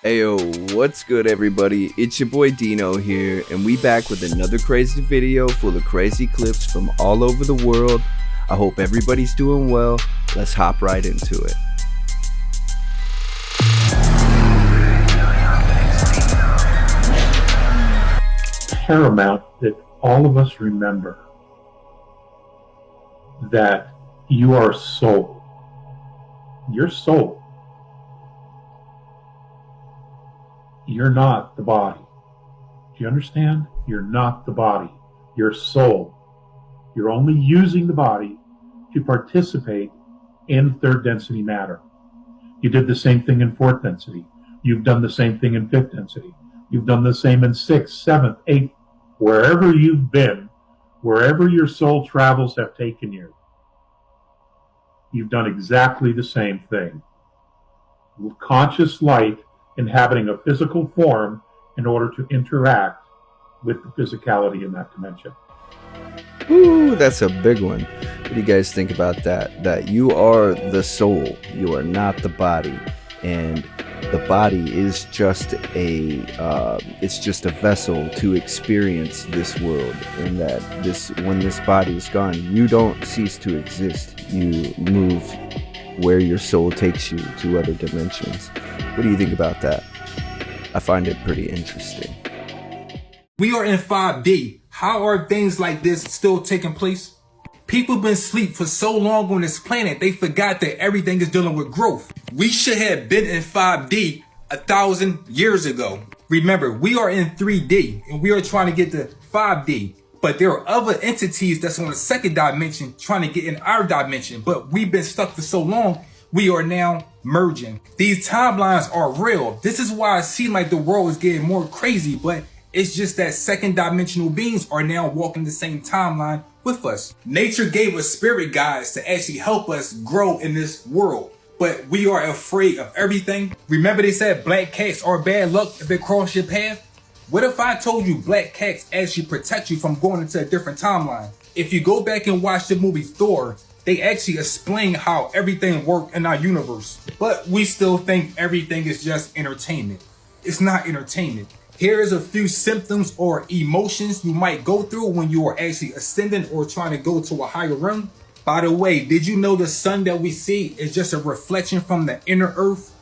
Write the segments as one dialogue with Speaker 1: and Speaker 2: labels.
Speaker 1: Ayo, what's good everybody? It's your boy DeeKnow here, and we back with another crazy video full of crazy clips from all over the world. I hope everybody's doing well. Let's hop right into it.
Speaker 2: Paramount that all of us remember that you are soul. Your soul. You're not the body. Do you understand? You're not the body. You're soul. You're only using the body to participate in third density matter. You did the same thing in fourth density. You've done the same thing in fifth density. You've done the same in sixth, seventh, eighth. Wherever you've been, wherever your soul travels have taken you, you've done exactly the same thing. Conscious light inhabiting a physical form in order to interact with the physicality in that dimension.
Speaker 1: Ooh, that's a big one. What do you guys think about that? That you are the soul, you are not the body, and the body is just it's just a vessel to experience this world, and that when this body is gone, you don't cease to exist. You move where your soul takes you to other dimensions. What do you think about that? I find it pretty interesting.
Speaker 3: We are in 5D. How are things like this still taking place? People been asleep for so long on this planet, they forgot that everything is dealing with growth. We should have been in 5D 1,000 years ago. Remember, we are in 3D and we are trying to get to 5D. But there are other entities that's on the second dimension trying to get in our dimension. But we've been stuck for so long, we are now merging. These timelines are real. This is why it seems like the world is getting more crazy, but it's just that second dimensional beings are now walking the same timeline with us. Nature gave us spirit guides to actually help us grow in this world, but we are afraid of everything. Remember they said black cats are bad luck if they cross your path? What if I told you black cats actually protect you from going into a different timeline? If you go back and watch the movie Thor, they actually explain how everything worked in our universe. But we still think everything is just entertainment. It's not entertainment. Here is a few symptoms or emotions you might go through when you are actually ascending or trying to go to a higher realm. By the way, did you know the sun that we see is just a reflection from the inner earth,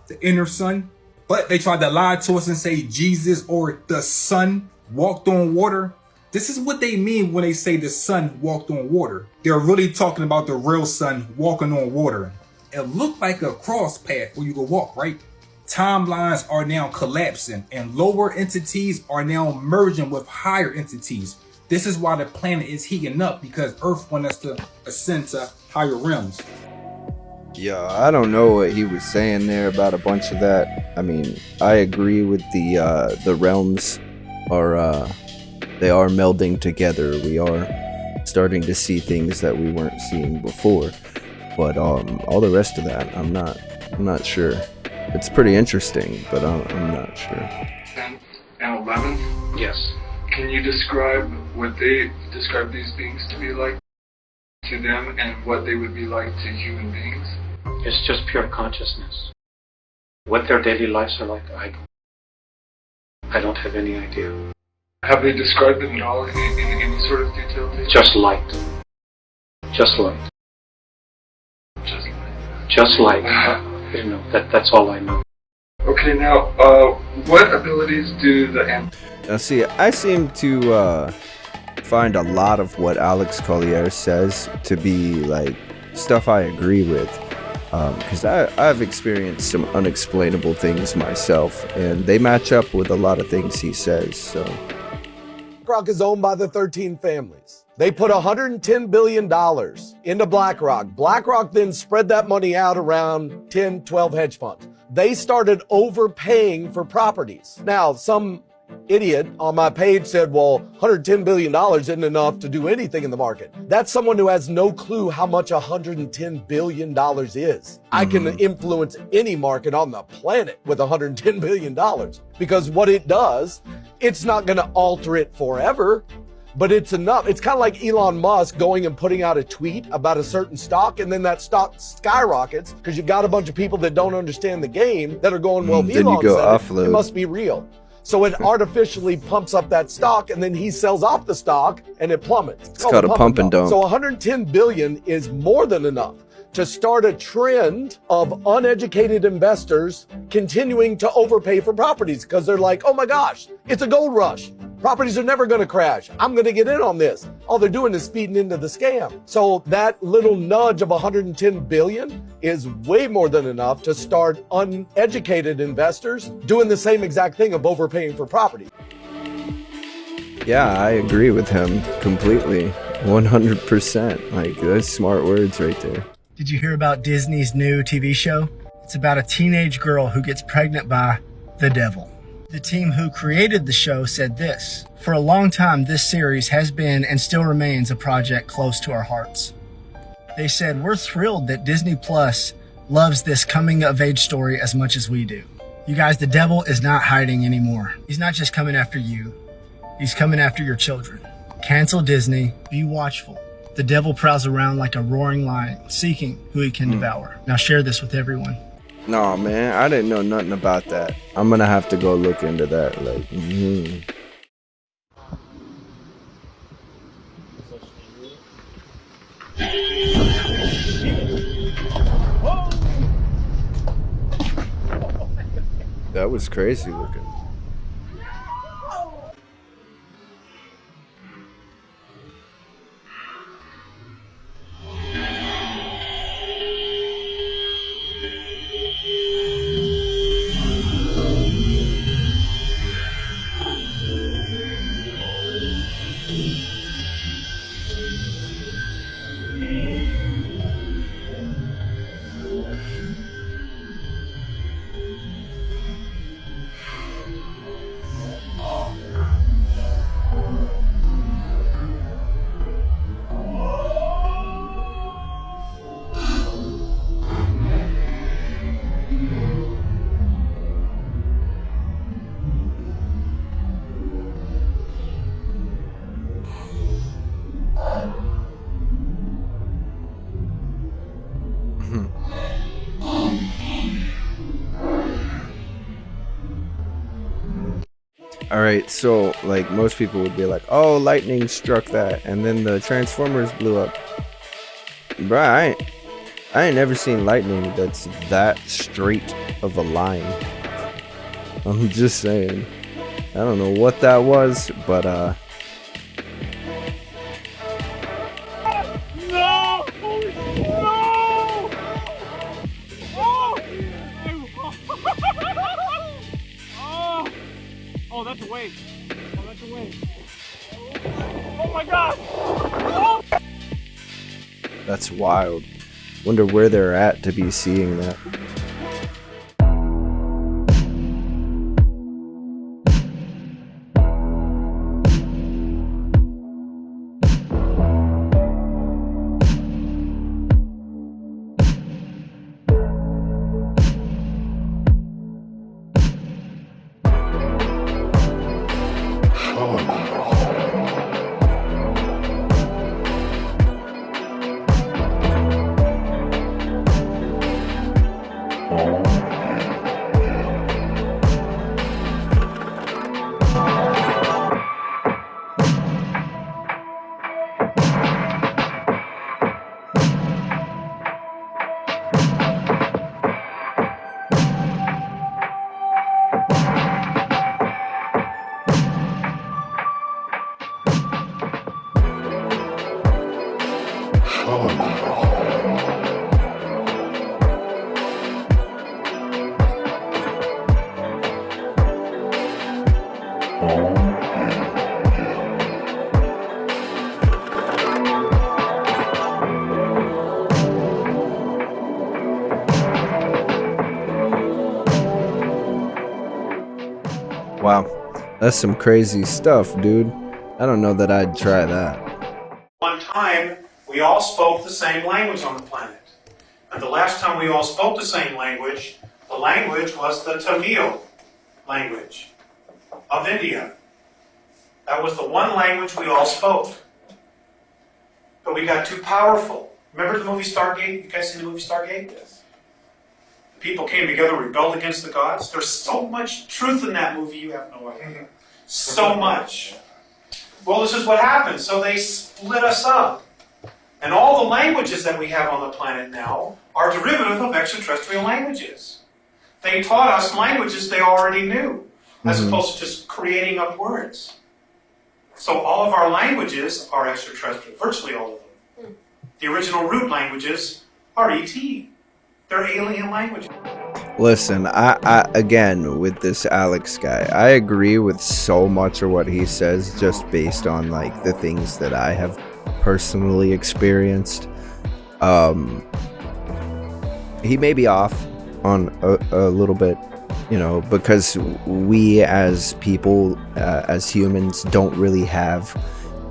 Speaker 3: the inner sun? But they tried to lie to us and say Jesus or the sun walked on water. This is what they mean when they say the sun walked on water. They're really talking about the real sun walking on water. It looked like a cross path where you could walk, right? Timelines are now collapsing and lower entities are now merging with higher entities. This is why the planet is heating up, because Earth wants us to ascend to higher realms.
Speaker 1: Yeah, I don't know what he was saying there about a bunch of that. I mean, I agree with the realms are they are melding together. We are starting to see things that we weren't seeing before. But all the rest of that, I'm not sure. It's pretty interesting, but I'm not sure.
Speaker 4: 10th and 11th?
Speaker 5: Yes.
Speaker 4: Can you describe what they describe these beings to be like to them and what they would be like to human beings?
Speaker 5: It's just pure consciousness. What their daily lives are like, I don't have any idea.
Speaker 4: Have they described them at all in any sort of detail?
Speaker 5: Just light. Just light.
Speaker 4: Just
Speaker 5: Just light. You know, that's all I know.
Speaker 4: Okay, now, what abilities do the
Speaker 1: Now see, I seem to find a lot of what Alex Collier says to be like stuff I agree with, because I've experienced some unexplainable things myself, and they match up with a lot of things he says. So
Speaker 6: BlackRock is owned by the 13 families. They put $110 billion into BlackRock. BlackRock then spread that money out around 10, 12 hedge funds. They started overpaying for properties. Now, some idiot on my page said, well, $110 billion isn't enough to do anything in the market. That's someone who has no clue how much $110 billion is. I can influence any market on the planet with $110 billion, because what it does, it's not going to alter it forever. but it's enough. It's kind of like Elon Musk going and putting out a tweet about a certain stock, and then that stock skyrockets because you've got a bunch of people that don't understand the game that are going, well,
Speaker 1: then you
Speaker 6: Elon
Speaker 1: go
Speaker 6: said
Speaker 1: offload.
Speaker 6: it must be real. So it artificially pumps up that stock, and then he sells off the stock and it plummets.
Speaker 1: It's called a pump and dump.
Speaker 6: So 110 billion is more than enough to start a trend of uneducated investors continuing to overpay for properties because they're like, oh my gosh, it's a gold rush. Properties are never going to crash. I'm going to get in on this. All they're doing is feeding into the scam. So that little nudge of 110 billion is way more than enough to start uneducated investors doing the same exact thing of overpaying for property.
Speaker 1: Yeah, I agree with him completely. 100%. Like, that's smart words right there.
Speaker 7: Did you hear about Disney's new TV show? It's about a teenage girl who gets pregnant by the devil. The team who created the show said this: for a long time, this series has been and still remains a project close to our hearts. They said, we're thrilled that Disney Plus loves this coming of age story as much as we do. You guys, the devil is not hiding anymore. He's not just coming after you. He's coming after your children. Cancel Disney. Be watchful. The devil prowls around like a roaring lion, seeking who he can devour. Now share this with everyone.
Speaker 1: No, man, I didn't know nothing about that. I'm gonna have to go look into that. Like, that was crazy looking. All right, so like most people would be like, "Oh, lightning struck that, and then the Transformers blew up." Bruh, I ain't never seen lightning that's that straight of a line. I'm just saying. I don't know what that was, but
Speaker 8: No! No! Oh! Oh, that's a wave. Oh, that's a wave. Oh my God! Oh!
Speaker 1: that's wild. Wonder where they're at to be seeing that. Wow, that's some crazy stuff, dude. I don't know that I'd try that.
Speaker 9: One time, we all spoke the same language on the planet. And the last time we all spoke the same language, the language was the Tamil language of India. That was the one language we all spoke. But we got too powerful. Remember the movie Stargate? You guys seen the movie Stargate? Yes. People came together, rebelled against the gods. There's so much truth in that movie, you have no idea. So much. Well, this is what happened. So they split us up. And all the languages that we have on the planet now are derivative of extraterrestrial languages. They taught us languages they already knew, as opposed to just creating up words. So all of our languages are extraterrestrial, virtually all of them. The original root languages are ET. They're alien languages.
Speaker 1: Listen, I again, with this Alex guy, I agree with so much of what he says just based on like the things that I have personally experienced. He may be off on a little bit, you know, because we as people, as humans, don't really have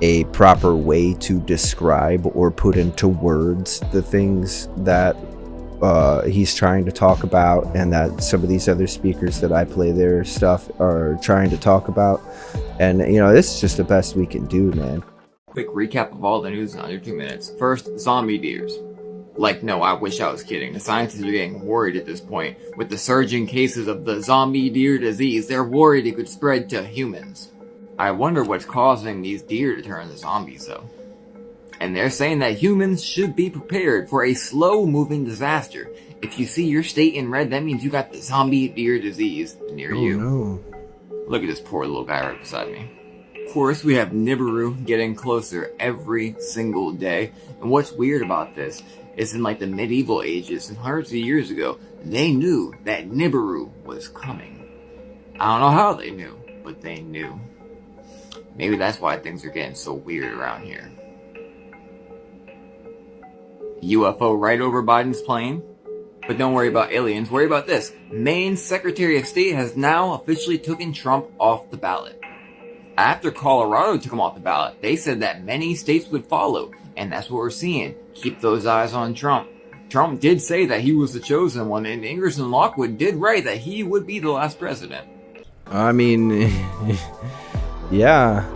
Speaker 1: a proper way to describe or put into words the things that he's trying to talk about, and that some of these other speakers that I play their stuff are trying to talk about. And you know, this is just the best we can do, man.
Speaker 10: Quick recap of all the news in under 2 minutes. First, zombie deers. Like, no, I wish I was kidding. The scientists are getting worried at this point. With the surging cases of the zombie deer disease, they're worried it could spread to humans. I wonder what's causing these deer to turn into zombies, though. And they're saying that humans should be prepared for a slow-moving disaster. If you see your state in red, that means you got the zombie deer disease near you.
Speaker 1: No.
Speaker 10: Look at this poor little guy right beside me. Of course, we have Nibiru getting closer every single day. And what's weird about this is in like the medieval ages and hundreds of years ago, they knew that Nibiru was coming. I don't know how they knew, but they knew. Maybe that's why things are getting so weird around here. UFO right over Biden's plane? But don't worry about aliens, worry about this. Maine's Secretary of State has now officially taken Trump off the ballot. After Colorado took him off the ballot, they said that many states would follow, and that's what we're seeing. Keep those eyes on Trump. Trump did say that he was the chosen one, and Ingerson Lockwood did write that he would be the last president.
Speaker 1: I mean, yeah,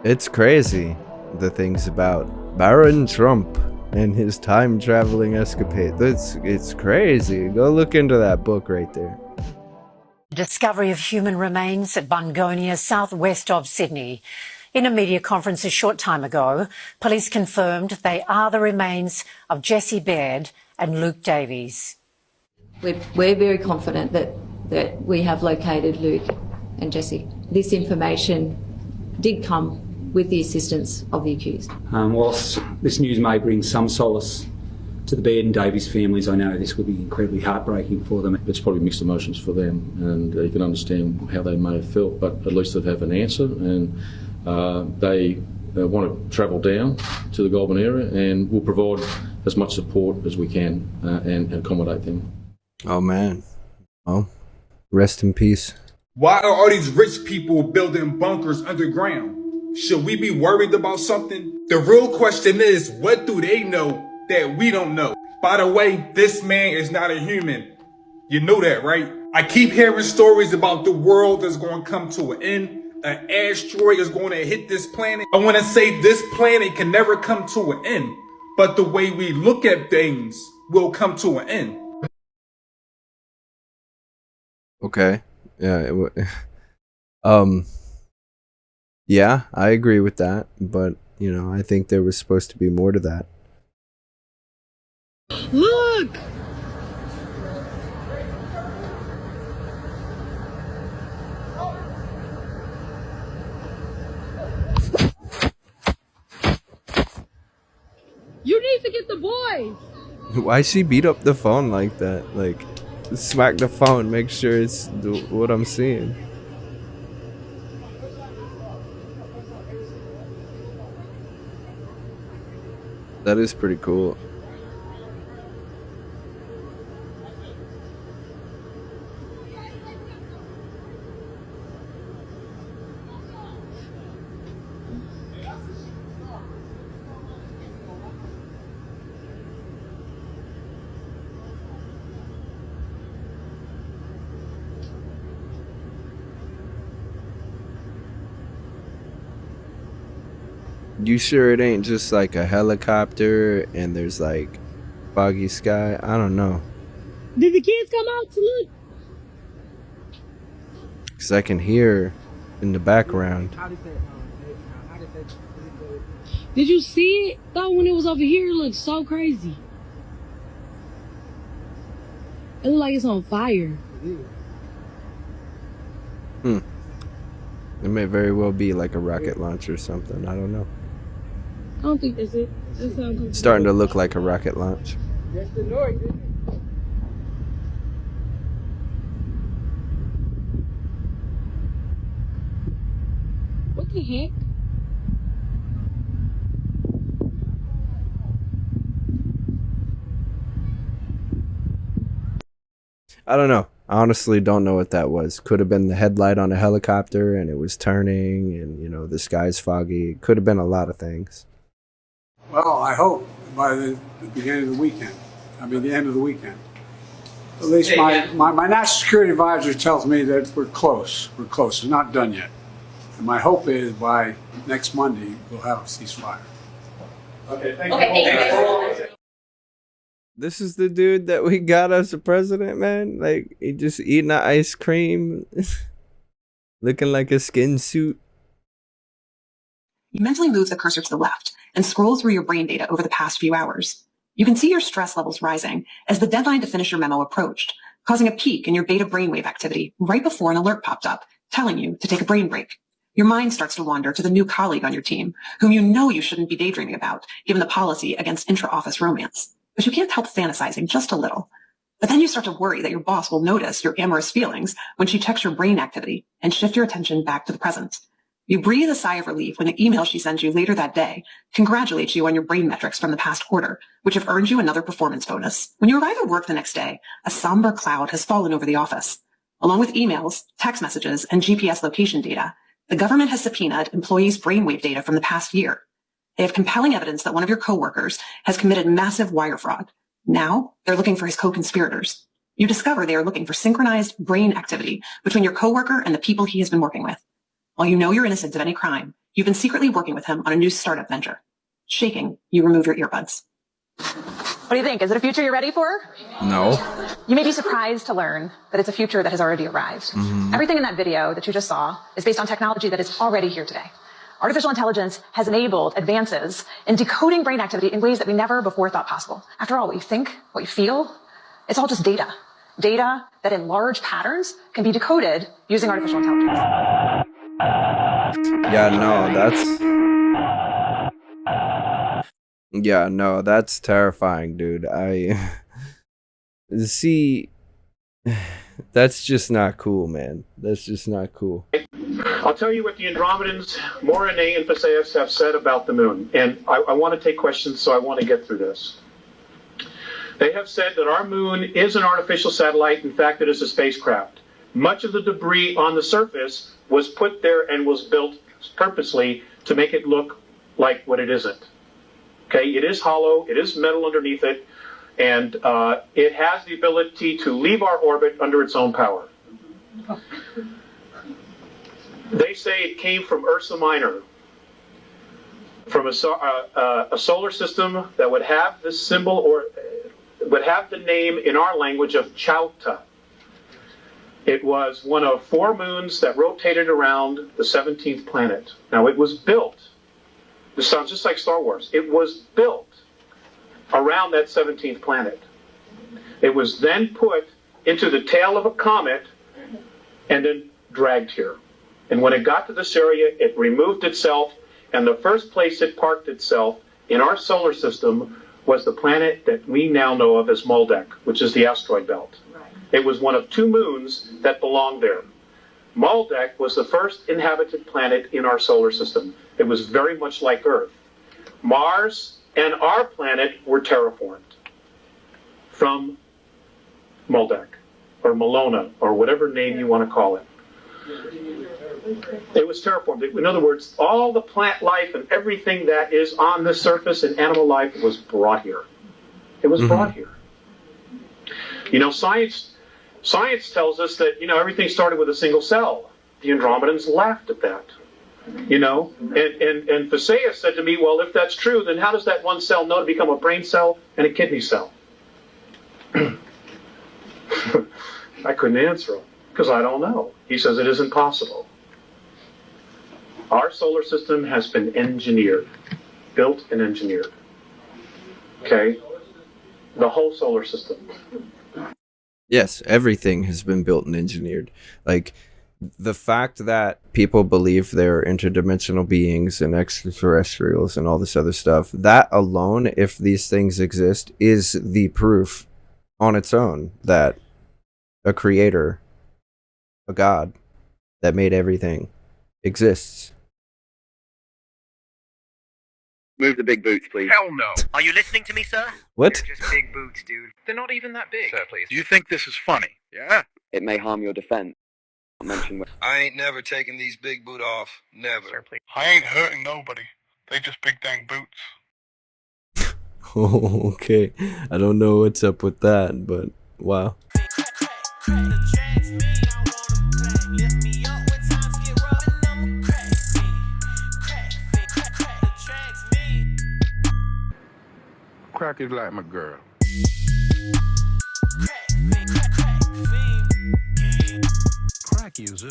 Speaker 1: it's crazy, the things about Baron Trump and his time-traveling escapade. It's crazy. Go look into that book right there.
Speaker 11: Discovery of human remains at Bungonia, southwest of Sydney. In a media conference a short time ago, police confirmed they are the remains of Jesse Baird and Luke Davies.
Speaker 12: We're very confident that we have located Luke and Jesse. This information did come with the assistance of the accused.
Speaker 13: Whilst this news may bring some solace to the Baird and Davies families, I know this would be incredibly heartbreaking for them.
Speaker 14: It's probably mixed emotions for them, and you can understand how they may have felt, but at least they have an answer, and they want to travel down to the Goulburn area, and we'll provide as much support as we can and accommodate them.
Speaker 1: Oh man. Oh, rest in peace.
Speaker 3: Why are all these rich people building bunkers underground? Should we be worried about something? The real question is, what do they know that we don't know? By the way, this man is not a human. You know that, right? I keep hearing stories about the world that's going to come to an end. An asteroid is going to hit this planet. I want to say this planet can never come to an end, but the way we look at things will come to an end.
Speaker 1: Okay. Yeah. Yeah, I agree with that, but you know, I think there was supposed to be more to that.
Speaker 8: Look! You need to get the boys!
Speaker 1: Why she beat up the phone like that? Like, smack the phone, make sure it's what I'm seeing. That is pretty cool. You sure it ain't just like a helicopter and there's like foggy sky? I don't know.
Speaker 8: Did the kids come out to look?
Speaker 1: Because I can hear in the background.
Speaker 8: Did you see it though when it was over here? It looked so crazy. It looked like it's on fire.
Speaker 1: It may very well be like a rocket launch or something. I don't know.
Speaker 8: I don't think that's it. That sounds good.
Speaker 1: It's starting to look like a rocket launch.
Speaker 8: That's the noise, isn't it? What the heck?
Speaker 1: I don't know. I honestly don't know what that was. Could have been the headlight on a helicopter and it was turning and, you know, the sky's foggy. It could have been a lot of things.
Speaker 15: Well, I hope by the beginning of the weekend. I mean, the end of the weekend. At least my national security advisor tells me that we're close. We're close. It's not done yet. And my hope is by next Monday, we'll have a ceasefire.
Speaker 9: Okay, thank you.
Speaker 1: This is the dude that we got as a president, man. Like, he just eating an ice cream, looking like a skin suit.
Speaker 16: You mentally move the cursor to the left and scroll through your brain data over the past few hours. You can see your stress levels rising as the deadline to finish your memo approached, causing a peak in your beta brainwave activity right before an alert popped up, telling you to take a brain break. Your mind starts to wander to the new colleague on your team, whom you know you shouldn't be daydreaming about, given the policy against intra-office romance. But you can't help fantasizing just a little. But then you start to worry that your boss will notice your amorous feelings when she checks your brain activity and shift your attention back to the present. You breathe a sigh of relief when the email she sends you later that day congratulates you on your brain metrics from the past quarter, which have earned you another performance bonus. When you arrive at work the next day, a somber cloud has fallen over the office. Along with emails, text messages, and GPS location data, the government has subpoenaed employees' brainwave data from the past year. They have compelling evidence that one of your coworkers has committed massive wire fraud. Now, they're looking for his co-conspirators. You discover they are looking for synchronized brain activity between your coworker and the people he has been working with. While you know you're innocent of any crime, you've been secretly working with him on a new startup venture. Shaking, you remove your earbuds.
Speaker 17: What do you think? Is it a future you're ready for?
Speaker 1: No.
Speaker 17: You may be surprised to learn that it's a future that has already arrived. Everything in that video that you just saw is based on technology that is already here today. Artificial intelligence has enabled advances in decoding brain activity in ways that we never before thought possible. After all, what you think, what you feel, it's all just data. Data that in large patterns can be decoded using artificial intelligence.
Speaker 1: That's terrifying, dude. See, that's just not cool, man. That's just not cool.
Speaker 9: I'll tell you what the Andromedans, Morine and Paseus have said about the moon. And I want to take questions, so I want to get through this. They have said that our moon is an artificial satellite. In fact, it is a spacecraft. Much of the debris on the surface was put there and was built purposely to make it look like what it isn't. Okay, it is hollow, it is metal underneath it, and it has the ability to leave our orbit under its own power. They say it came from Ursa Minor, from a solar system that would have the symbol or would have the name in our language of Chauta. It was one of 4 moons that rotated around the 17th planet. Now, it was built, this sounds just like Star Wars, it was built around that 17th planet. It was then put into the tail of a comet and then dragged here. And when it got to this area, it removed itself, and the first place it parked itself in our solar system was the planet that we now know of as Maldek, which is the asteroid belt. It was one of 2 moons that belonged there. Maldek was the first inhabited planet in our solar system. It was very much like Earth. Mars and our planet were terraformed from Maldek, or Malona, or whatever name you want to call it. It was terraformed. In other words, all the plant life and everything that is on the surface and animal life was brought here. It was brought here. You know, science tells us that, you know, everything started with a single cell. The Andromedans laughed at that. You know, and Phaseus said to me, well, if that's true, then how does that one cell know to become a brain cell and a kidney cell? I couldn't answer him because I don't know. He says it isn't possible. Our solar system has been engineered, built and engineered. Okay? The whole solar system.
Speaker 1: Yes, everything has been built and engineered. Like, the fact that people believe they're interdimensional beings and extraterrestrials and all this other stuff, that alone, if these things exist, is the proof on its own that a creator, a god that made everything, exists.
Speaker 18: Move the big boots, please.
Speaker 19: Hell no. Are you listening to me, sir?
Speaker 1: What?
Speaker 19: They're just big boots, dude. They're not even that big. Sir, please.
Speaker 18: Do you think this is funny?
Speaker 19: Yeah.
Speaker 18: It may harm your defense.
Speaker 20: I ain't never taken these big boot off. Never.
Speaker 19: Sir, please.
Speaker 21: I ain't hurting nobody. They just big dang boots.
Speaker 1: Oh, okay. I don't know what's up with that, but wow.
Speaker 21: Crack is like my girl.
Speaker 19: Crack user.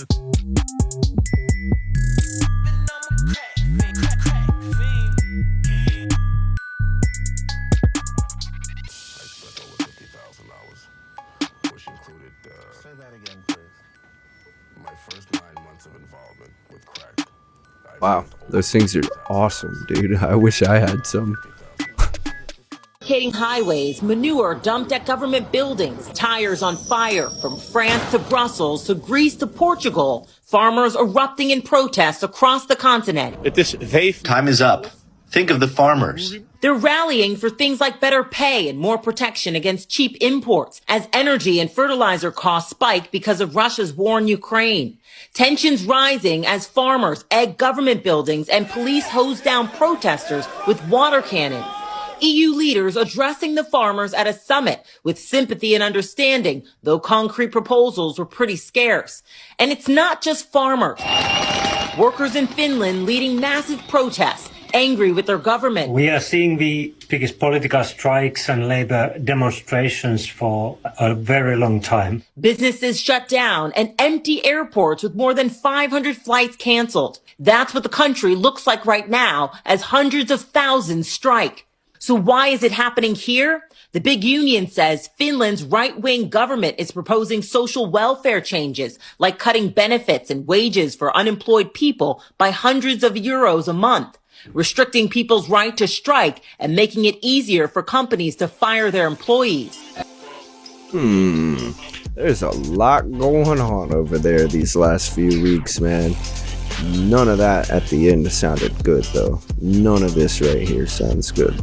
Speaker 21: Which included, say that again, please. My first 9 months of involvement with crack.
Speaker 1: Wow, those things are awesome, dude. I wish I had some.
Speaker 22: Blockading highways, manure dumped at government buildings, tires on fire from France to Brussels to Greece to Portugal, farmers erupting in protests across the continent.
Speaker 23: Time is up. Think of the farmers.
Speaker 22: They're rallying for things like better pay and more protection against cheap imports as energy and fertilizer costs spike because of Russia's war in Ukraine. Tensions rising as farmers egg government buildings and police hose down protesters with water cannons. EU leaders addressing the farmers at a summit with sympathy and understanding, though concrete proposals were pretty scarce. And it's not just farmers. Workers in Finland leading massive protests, angry with their government.
Speaker 24: We are seeing the biggest political strikes and labor demonstrations for a very long time.
Speaker 22: Businesses shut down and empty airports with more than 500 flights canceled. That's what the country looks like right now as hundreds of thousands strike. So why is it happening here? The big union says Finland's right-wing government is proposing social welfare changes, like cutting benefits and wages for unemployed people by hundreds of euros a month, restricting people's right to strike and making it easier for companies to fire their employees.
Speaker 1: There's a lot going on over there these last few weeks, man. None of that at the end sounded good, though. None of this right here sounds good.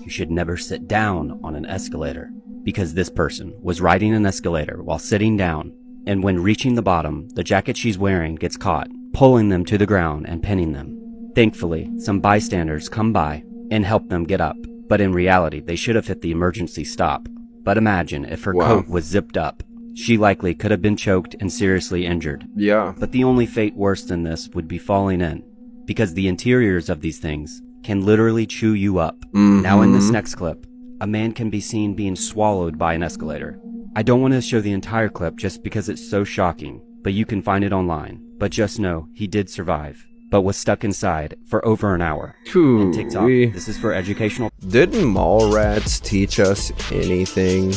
Speaker 25: You should never sit down on an escalator, because this person was riding an escalator while sitting down, and when reaching the bottom, the jacket she's wearing gets caught, pulling them to the ground and pinning them. Thankfully, some bystanders come by and help them get up, but in reality, they should have hit the emergency stop. But imagine if her coat was zipped up. She likely could have been choked and seriously injured.
Speaker 1: Yeah.
Speaker 25: But the only fate worse than this would be falling in, because the interiors of these things can literally chew you up. Now in this next clip, a man can be seen being swallowed by an escalator. I don't want to show the entire clip just because it's so shocking, but you can find it online. But just know, he did survive, but was stuck inside for over an hour. And TikTok, this is for educational.
Speaker 1: Didn't mall rats teach us anything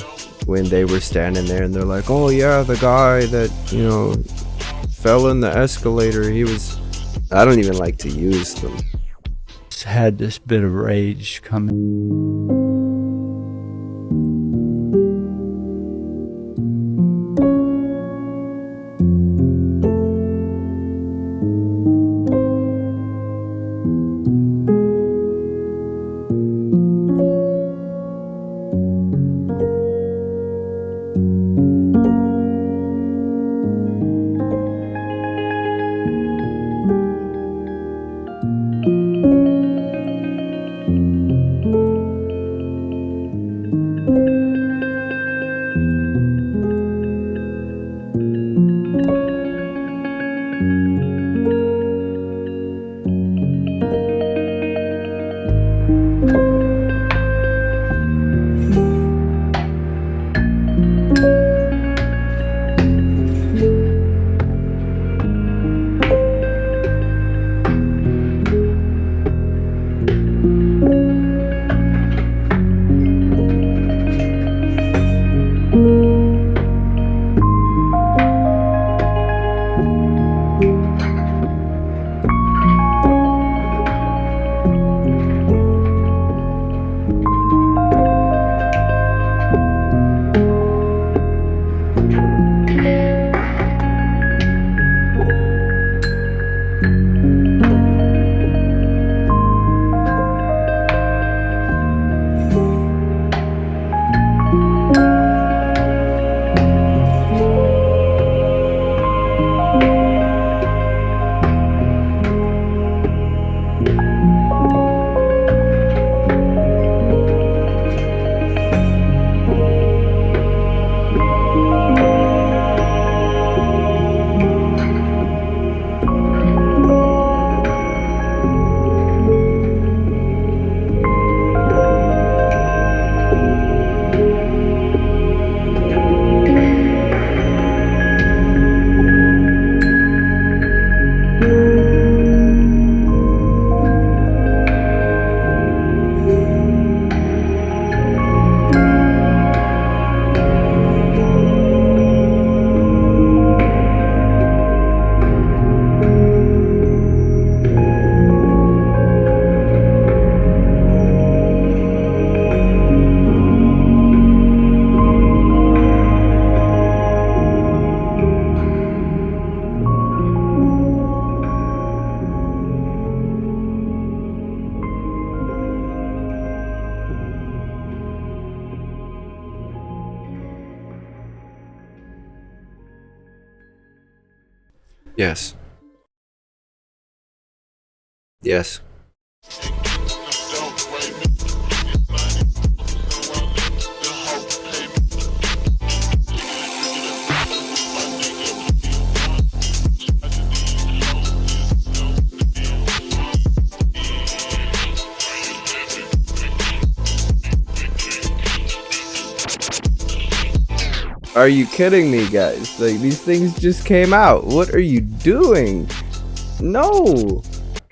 Speaker 1: when they were standing there and they're like, oh yeah, the guy that, you know, fell in the escalator, he was... I don't even like to use them.
Speaker 26: Had this bit of rage coming.
Speaker 1: Yes. Yes. Are you kidding me, guys? Like, these things just came out. What are you doing? No.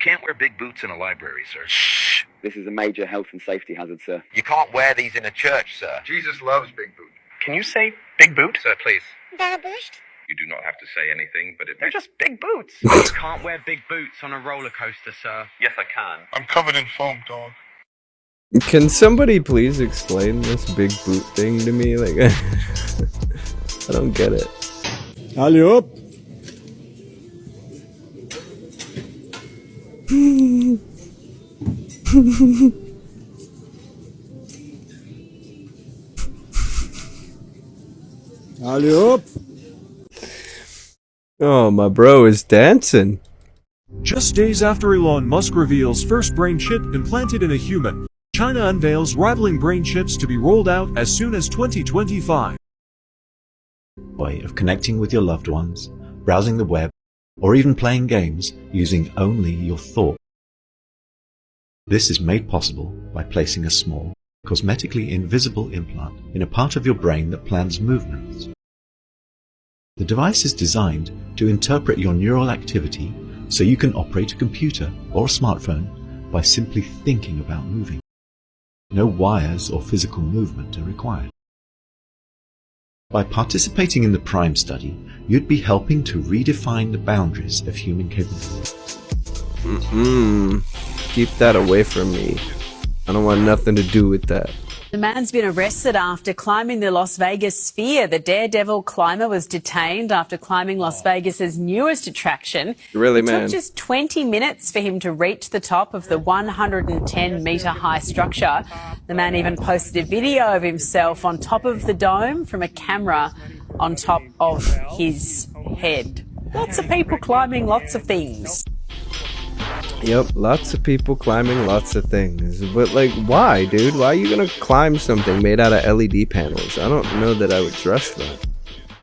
Speaker 19: Can't wear big boots in a library, sir.
Speaker 18: Shh. This is a major health and safety hazard, sir.
Speaker 19: You can't wear these in a church, sir. Jesus loves big boots. Can you say big boot? Sir, please. You do not have to say anything, but they're just big boots.
Speaker 2: You can't wear big boots on a roller coaster, sir.
Speaker 19: Yes, I can.
Speaker 21: I'm covered in foam, dog.
Speaker 1: Can somebody please explain this big boot thing to me? Like, I don't get it.
Speaker 4: Allez hop. Allez hop.
Speaker 1: Oh, my bro is dancing.
Speaker 5: Just days after Elon Musk reveals first brain chip implanted in a human, China unveils rivaling brain chips to be rolled out as soon as 2025.
Speaker 6: Way of connecting with your loved ones, browsing the web, or even playing games using only your thought. This is made possible by placing a small, cosmetically invisible implant in a part of your brain that plans movements. The device is designed to interpret your neural activity so you can operate a computer or a smartphone by simply thinking about moving. No wires or physical movement are required. By participating in the PRIME study, you'd be helping to redefine the boundaries of human capability.
Speaker 1: Keep that away from me. I don't want nothing to do with that.
Speaker 7: The man's been arrested after climbing the Las Vegas Sphere. The daredevil climber was detained after climbing Las Vegas's newest attraction.
Speaker 1: Really,
Speaker 7: it
Speaker 1: man?
Speaker 7: took just 20 minutes for him to reach the top of the 110-metre high structure. The man even posted a video of himself on top of the dome from a camera on top of his head. Lots of people climbing lots of things.
Speaker 1: Yep, lots of people climbing lots of things. But, like, why, dude? Why are you gonna climb something made out of LED panels? I don't know that I would trust that.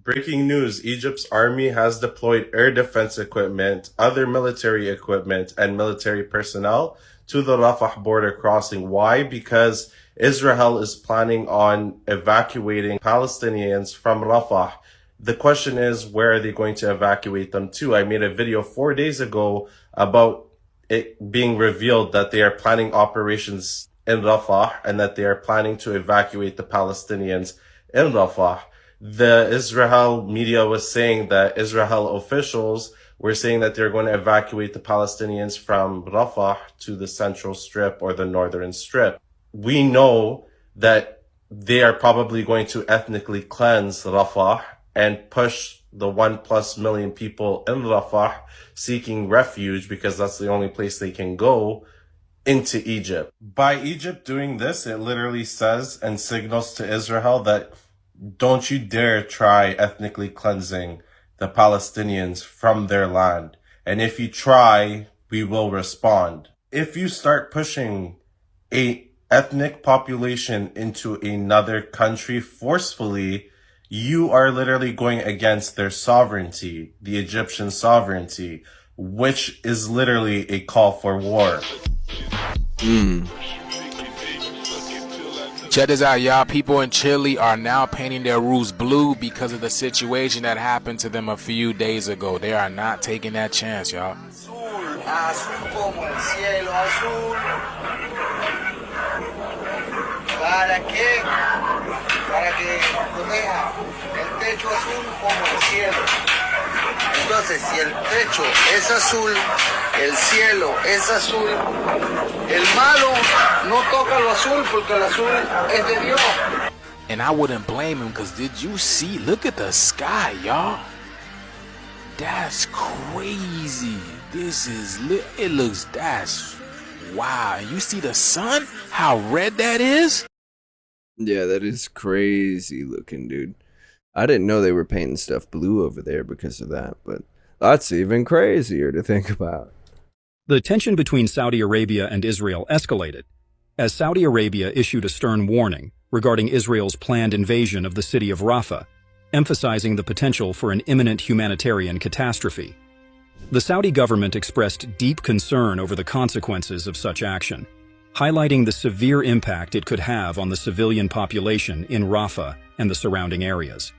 Speaker 10: Breaking news, Egypt's army has deployed air defense equipment, other military equipment, and military personnel to the Rafah border crossing. Why? Because Israel is planning on evacuating Palestinians from Rafah. The question is, where are they going to evacuate them to? I made a video 4 days ago about it being revealed that they are planning operations in Rafah and that they are planning to evacuate the Palestinians in Rafah. The Israel media was saying that Israel officials were saying that they're going to evacuate the Palestinians from Rafah to the central strip or the northern strip. We know that they are probably going to ethnically cleanse Rafah and push the 1+ million people in Rafah seeking refuge, because that's the only place they can go, into Egypt. By Egypt doing this, it literally says and signals to Israel that don't you dare try ethnically cleansing the Palestinians from their land. And if you try, we will respond. If you start pushing a ethnic population into another country forcefully, you are literally going against their sovereignty, the Egyptian sovereignty, which is literally a call for war.
Speaker 27: Check this out, y'all. People in Chile are now painting their roofs blue because of the situation that happened to them a few days ago. They are not taking that chance, y'all.
Speaker 28: Azul como el cielo azul. ¿Para qué? Para que proteja el techo azul como el cielo. Entonces, si el techo es azul, el cielo es azul, el malo no toca lo azul porque el azul es de Dios.
Speaker 27: And I wouldn't blame him, because did you see? Look at the sky, y'all. That's crazy. This is it looks, that's wow. And you see the sun? How red that is?
Speaker 1: Yeah, that is crazy looking, dude. I didn't know they were painting stuff blue over there because of that, but That's even crazier to think about.
Speaker 3: The tension between Saudi Arabia and Israel escalated as Saudi Arabia issued a stern warning regarding Israel's planned invasion of the city of Rafah, emphasizing the potential for an imminent humanitarian catastrophe. The Saudi government expressed deep concern over the consequences of such action, highlighting the severe impact it could have on the civilian population in Rafah and the surrounding areas.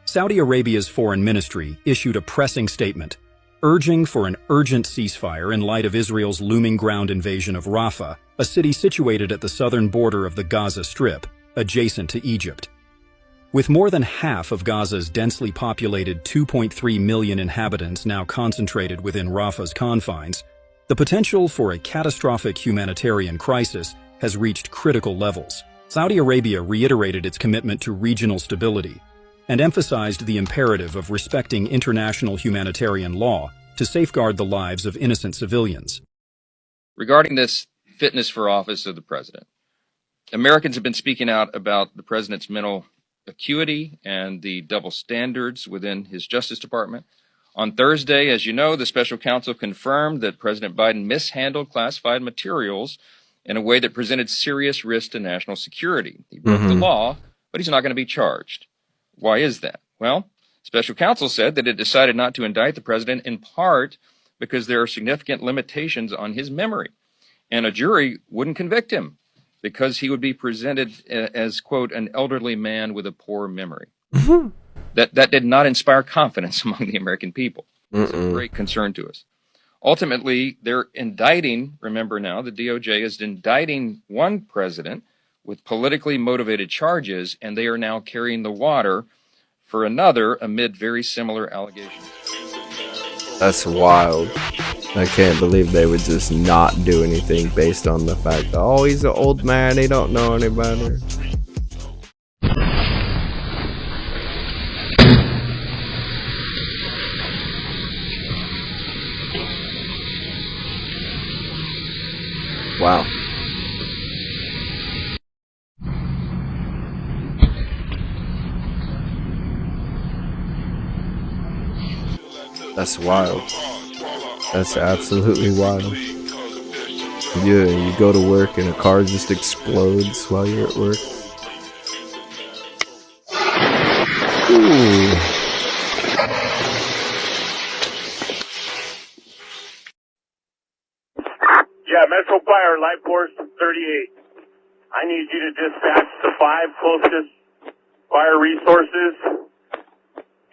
Speaker 3: Saudi Arabia's foreign ministry issued a pressing statement, urging for an urgent ceasefire in light of Israel's looming ground invasion of Rafah, a city situated at the southern border of the Gaza Strip, adjacent to Egypt. With more than half of Gaza's densely populated 2.3 million inhabitants now concentrated within Rafah's confines, the potential for a catastrophic humanitarian crisis has reached critical levels. Saudi Arabia reiterated its commitment to regional stability and emphasized the imperative of respecting international humanitarian law to safeguard the lives of innocent civilians.
Speaker 8: Regarding this fitness for office of the president, Americans have been speaking out about the president's mental acuity and the double standards within his Justice Department. On Thursday, as you know, the special counsel confirmed that President Biden mishandled classified materials in a way that presented serious risk to national security. He broke the law, but he's not going to be charged. Why is that? Well, special counsel said that it decided not to indict the president in part because there are significant limitations on his memory, and a jury wouldn't convict him because he would be presented as, quote, an elderly man with a poor memory. That did not inspire confidence among the American people. It's a great concern to us. Ultimately, they're indicting, remember now, the DOJ is indicting one president with politically motivated charges, and they are now carrying the water for another amid very similar allegations.
Speaker 1: That's wild. I can't believe they would just not do anything based on the fact that, oh, he's an old man, he don't know any better. Wow. That's wild. That's absolutely wild. Yeah, you go to work and a car just explodes while you're at work. Ooh.
Speaker 11: Yeah, Metro Fire, Life Force 38. I need you to dispatch the 5 closest fire resources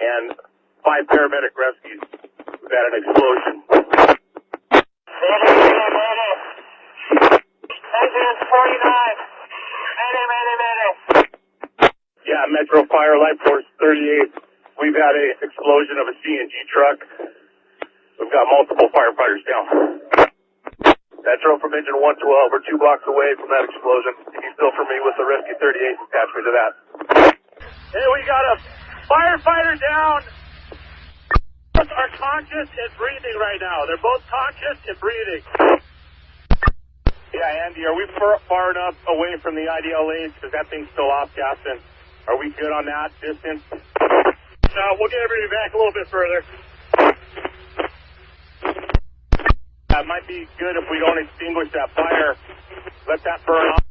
Speaker 11: and 5 paramedic rescues. We've had an explosion. Engine 49. Mayday. Yeah, Metro Fire, Life Force 38. We've had an explosion of a CNG truck. We've got multiple firefighters down. Metro from engine 112. We're 2 blocks away from that explosion. Can you still for me with the Rescue 38? Attach me to that. Hey, we got a firefighter down. Both are conscious and breathing right now. They're both conscious and breathing. Yeah, Andy, are we far enough away from the IDL lanes? Because that thing's still off gassing. Are we good on that distance? No, we'll get everybody back a little bit further. It might be good if we don't extinguish that fire. Let that burn off.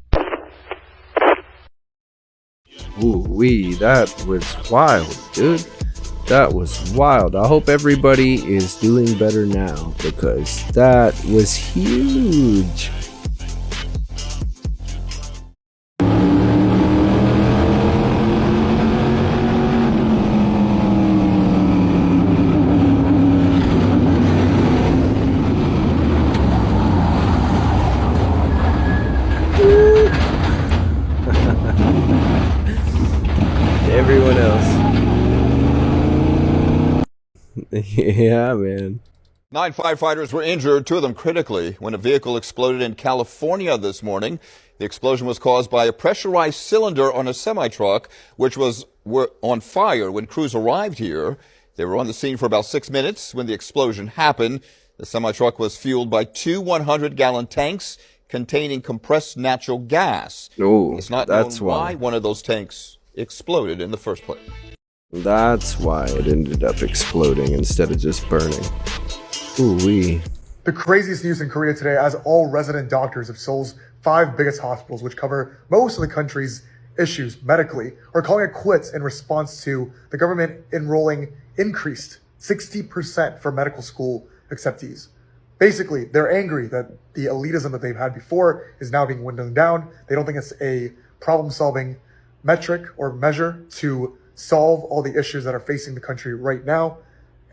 Speaker 1: Ooh wee, that was wild, dude. That was wild. I hope everybody is doing better now because that was huge. Everyone else. Yeah, man.
Speaker 12: 9 firefighters were injured, 2 of them critically, when a vehicle exploded in California this morning. The explosion was caused by a pressurized cylinder on a semi-truck, which was on fire when crews arrived here. They were on the scene for about 6 minutes when the explosion happened. The semi-truck was fueled by 2 100-gallon tanks containing compressed natural gas.
Speaker 1: Oh,
Speaker 12: it's not
Speaker 1: that's
Speaker 12: known why one of those tanks exploded in the first place.
Speaker 1: That's why it ended up exploding instead of just burning. Ooh-wee.
Speaker 9: The craziest news in Korea today, as all resident doctors of Seoul's 5 biggest hospitals, which cover most of the country's issues medically, are calling it quits in response to the government enrolling increased 60% for medical school acceptees. Basically, they're angry that the elitism that they've had before is now being windowed down. They don't think it's a problem-solving metric or measure to solve all the issues that are facing the country right now.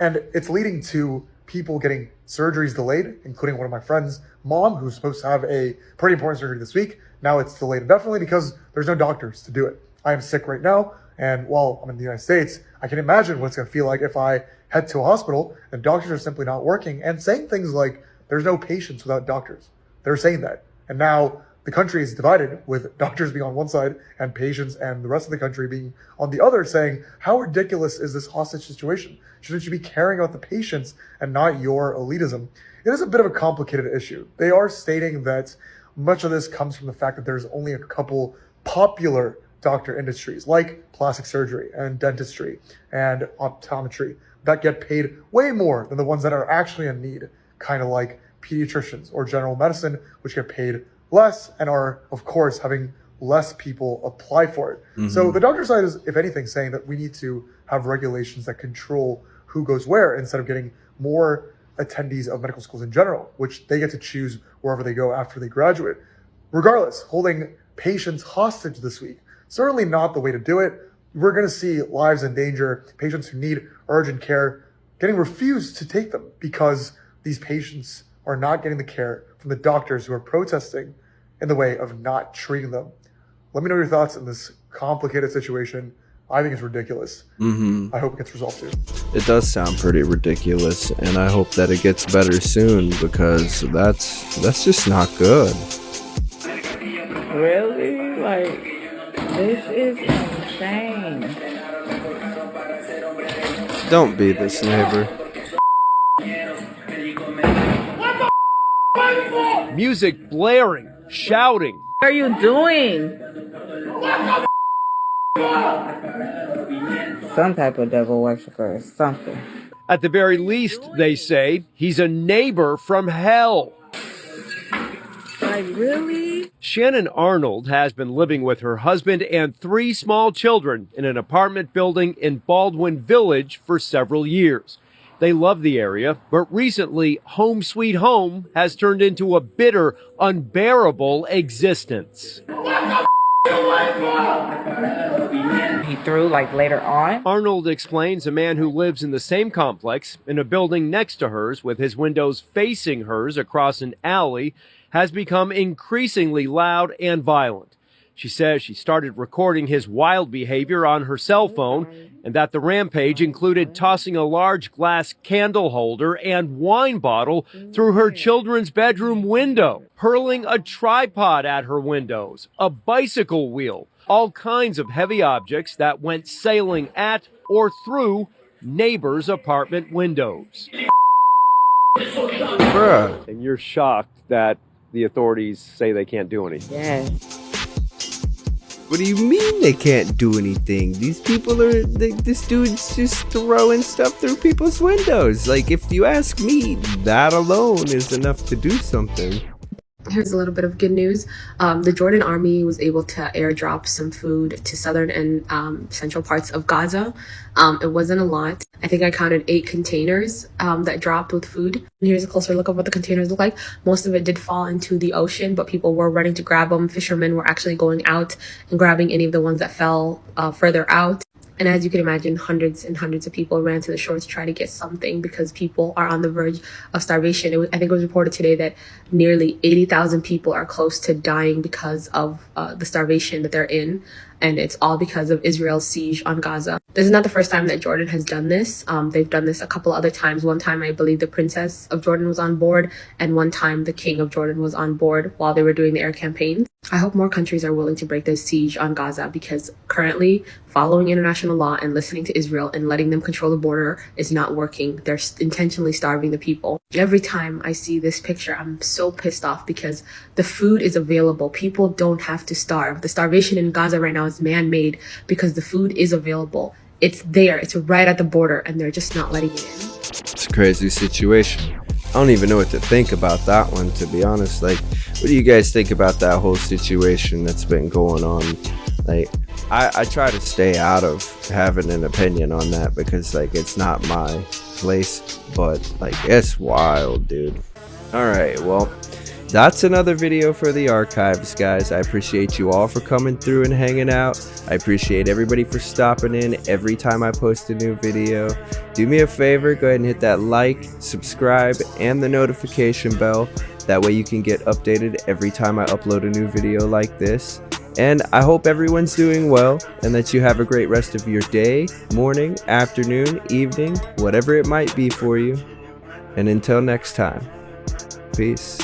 Speaker 9: And it's leading to people getting surgeries delayed, including one of my friends' mom, who's supposed to have a pretty important surgery this week. Now it's delayed indefinitely because there's no doctors to do it. I am sick right now, and while I'm in the United States, I can imagine what it's going to feel like if I head to a hospital and doctors are simply not working and saying things like, there's no patients without doctors. They're saying that. And now the country is divided, with doctors being on one side and patients and the rest of the country being on the other, saying, how ridiculous is this hostage situation? Shouldn't you be caring about the patients and not your elitism? It is a bit of a complicated issue. They are stating that much of this comes from the fact that there's only a couple popular doctor industries like plastic surgery and dentistry and optometry that get paid way more than the ones that are actually in need, kind of like pediatricians or general medicine, which get paid less and are, of course, having less people apply for it. Mm-hmm. So the doctor side is, if anything, saying that we need to have regulations that control who goes where instead of getting more attendees of medical schools in general, which they get to choose wherever they go after they graduate. Regardless, holding patients hostage this week, certainly not the way to do it. We're going to see lives in danger, patients who need urgent care getting refused to take them because these patients are not getting the care from the doctors who are protesting in the way of not treating them. Let me know your thoughts on this complicated situation. I think it's ridiculous. I hope it gets resolved soon.
Speaker 1: It does sound pretty ridiculous, and I hope that it gets better soon, because that's just not good.
Speaker 13: Really? Like, this is insane.
Speaker 1: Don't be this neighbor.
Speaker 14: Music blaring, shouting.
Speaker 13: What are you doing? Some type of devil worshiper or something.
Speaker 14: At the very least, they say, he's a neighbor from hell.
Speaker 13: Like, really?
Speaker 14: Shannon Arnold has been living with her husband and 3 small children in an apartment building in Baldwin Village for several years. They love the area, but recently, Home Sweet Home has turned into a bitter, unbearable existence.
Speaker 13: He threw, like, later on?
Speaker 14: Arnold explains a man who lives in the same complex, in a building next to hers with his windows facing hers across an alley, has become increasingly loud and violent. She says she started recording his wild behavior on her cell phone, and that the rampage included tossing a large glass candle holder and wine bottle through her children's bedroom window, hurling a tripod at her windows, a bicycle wheel, all kinds of heavy objects that went sailing at or through neighbors' apartment windows.
Speaker 1: Bruh.
Speaker 14: And you're shocked that the authorities say they can't do anything.
Speaker 13: Yes.
Speaker 1: What do you mean they can't do anything? These people this dude's just throwing stuff through people's windows. Like, if you ask me, that alone is enough to do something.
Speaker 15: Here's a little bit of good news. The Jordan army was able to airdrop some food to southern and central parts of Gaza. It wasn't a lot. I think I counted 8 containers that dropped with food. And here's a closer look of what the containers look like. Most of it did fall into the ocean, but people were running to grab them. Fishermen were actually going out and grabbing any of the ones that fell further out. And as you can imagine, hundreds and hundreds of people ran to the shore to try to get something because people are on the verge of starvation. I think it was reported today that nearly 80,000 people are close to dying because of the starvation that they're in. And it's all because of Israel's siege on Gaza. This is not the first time that Jordan has done this. They've done this a couple other times. One time, I believe the princess of Jordan was on board, and one time the king of Jordan was on board while they were doing the air campaigns. I hope more countries are willing to break this siege on Gaza, because currently following international law and listening to Israel and letting them control the border is not working. They're intentionally starving the people. Every time I see this picture, I'm so pissed off because the food is available. People don't have to starve. The starvation in Gaza right now is man-made because the food is available. it's there, it's right at the border, and they're just not letting it in.
Speaker 1: It's a crazy situation. I don't even know what to think about that one, to be honest. Like, what do you guys think about that whole situation that's been going on? Like, I try to stay out of having an opinion on that because, like, it's not my place, but, like, it's wild, dude. Alright, well, that's another video for the archives, guys. I appreciate you all for coming through and hanging out. I appreciate everybody for stopping in every time I post a new video. Do me a favor, go ahead and hit that like, subscribe, and the notification bell. That way you can get updated every time I upload a new video like this. And I hope everyone's doing well and that you have a great rest of your day, morning, afternoon, evening, whatever it might be for you. And until next time, peace.